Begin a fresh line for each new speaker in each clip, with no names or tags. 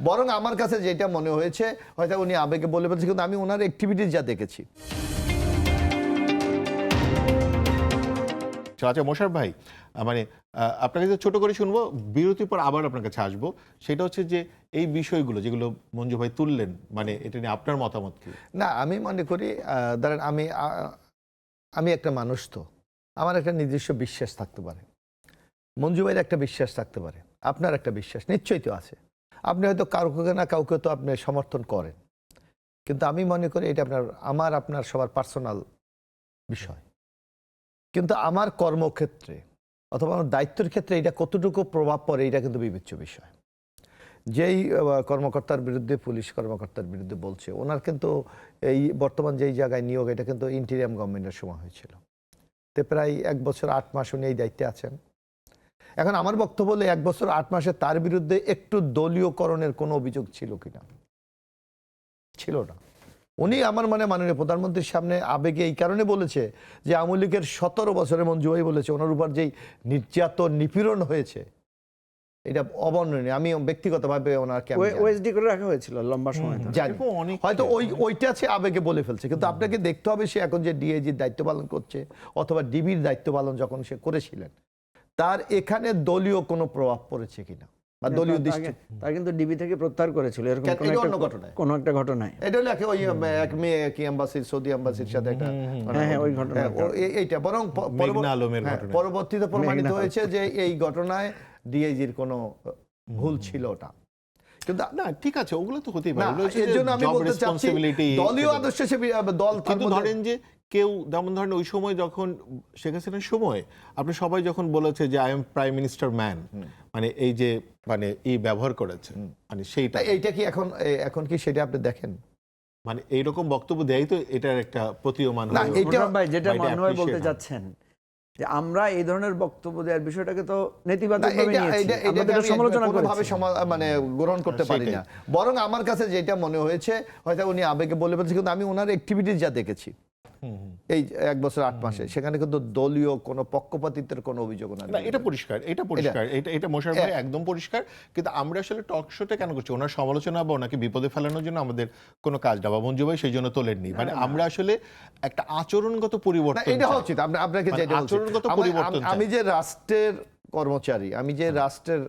বরং আমার কাছে যেটা মনে হয়েছে হয়তো উনি আবেগে বলে ফেলছে, কিন্তু আমি ওনার অ্যাক্টিভিটিস যা দেখেছি।
আচ্ছা মোশাররফ ভাই, মানে আপনাকে যে ছোট করে শুনবো, বিরতির পর আবার আপনার কাছে আসবো। সেটা হচ্ছে যে এই বিষয়গুলো যেগুলো মঞ্জু ভাই তুললেন, মানে এটা নিয়ে আপনার মতামত কি?
না, আমি মনে করি ধরেন আমি একটা মানুষ, তো আমার একটা নিজস্ব বিশ্বাস থাকতে পারে, মঞ্জু ভাইয়ের একটা বিশ্বাস থাকতে পারে, আপনার একটা বিশ্বাস নিশ্চয়ই তো আছে। আপনি হয়তো কাউকে না কাউকে তো আপনি সমর্থন করেন, কিন্তু আমি মনে করি এটা আপনার সবার পার্সোনাল বিষয়। কিন্তু আমার কর্মক্ষেত্রে অথবা আমার দায়িত্বের ক্ষেত্রে এটা কতটুকু প্রভাব পড়ে এটা কিন্তু বিবেচ্য বিষয়। যেই কর্মকর্তার বিরুদ্ধে, পুলিশ কর্মকর্তার বিরুদ্ধে বলছে, ওনার কিন্তু এই বর্তমান যেই জায়গায় নিয়োগ, এটা কিন্তু ইন্টিরিয়াম গভর্নমেন্টের সময় হয়েছিল। তো প্রায় 1 বছর 8 মাস উনি এই দায়িত্বে আছেন। এখন আমার বক্তব্য হলো 1 বছর 8 মাসে তার বিরুদ্ধে একটু দলীয়করণের কোনো অভিযোগ ছিল কিনা? ছিল না। উনি আমার মাননীয় প্রধানমন্ত্রীর সামনে আবেগে এই কারণে বলেছে যে আওয়ামী লীগের 17 বছরে, মঞ্জু ভাই বলেছে, ওনার উপর যেই নির্যাতন নিপীড়ন হয়েছে এটা অবর্ণনীয়। আমি ব্যক্তিগতভাবে ওনাকে
ওএসডি করে রাখা হয়েছিল লম্বা সময় ধরে।
জানি, হয়তো ওইটা আছে আবেগে বলে ফেলছে, কিন্তু আপনাকে দেখতে হবে সে এখন যে ডিআইজির দায়িত্ব পালন করছে অথবা ডিবির দায়িত্ব পালন যখন সে করেছিলেন, তার এখানে দলীয় কোনো প্রভাব পড়েছে কিনা বা দলীয় দৃষ্টি।
তার কিন্তু ডিবি থেকে প্রত্যাহার করেছিল এরকম কোন একটা ঘটনায়।
এটা হলো ওই এক মেয়ে কি এম্বাসির, সৌদি এম্বাসির সাথে একটা
ওই ঘটনা,
এইটা বরং পরবর্তীতে প্রমাণিত হয়েছে যে এই ঘটনায় ডিআইজির কোনো ভুল ছিল ওটা। কিন্তু
না ঠিক আছে, ওগুলো তো হতেই পারে,
এর জন্য আমি বলতে চাচ্ছি দলীয় আদর্শে সে দল,
কিন্তু ধরেন যে কেউ যেমন ধরেন ওই সময় যখন শেখ হাসিনার সময় আপনি সবাই যখন বলেছে যে I am prime minister man, মানে এই যে মানে এই ব্যবহার করেছে, মানে সেইটা
এইটা কি এখন কি সেটা আপনি দেখেন?
মানে এইরকম বক্তব্য দেয় তো এটার একটা প্রতীয়মান
না, এইটা
ভাই যেটা মাননীয় বলতে চাচ্ছেন যে আমরা এই ধরনের বক্তব্য দেওয়ার বিষয়টাকে তো নেতিবাচকভাবে নিয়েছি, আমরা তো সমালোচনা করেছি,
মানে গ্রহণ করতে পারি না। বরং আমার কাছে যেটা মনে হয়েছে হয়তো উনি আবেগে বলে ফেলছে, কিন্তু আমি ওনার অ্যাক্টিভিটিস যা দেখেছি এই 1 বছর 8 মাসে, সেখানে কিন্তু দলীয় কোনো পক্ষপাতিত্বের কোনো অভিযোগ না।
এটা পরিষ্কার, এটা মোশাররফ ভাই একদম পরিষ্কার। কিন্তু আমরা আসলে টক শোতে কেন করছি? ওনার সমালোচনা বা ওনাকে বিপদে ফেলানোর জন্য আমাদের কোনো কাজ না, বা মঞ্জু ভাই সেই জন্য তোলেননি। মানে আমরা আসলে একটা আচরণগত পরিবর্তন,
এটা উচিত আপনাকে যেটা
আচরণগত পরিবর্তন।
আমি যে রাষ্ট্রের কর্মচারী, আমি যে রাষ্ট্রের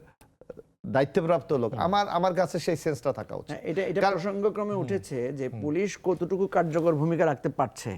দায়িত্বপ্রাপ্ত লোক, আমার কাছে সেই সেন্সটা থাকা উচিত।
এটা প্রসঙ্গক্রমে উঠেছে যে পুলিশ কতটুকু কার্যকর ভূমিকা রাখতে পারছে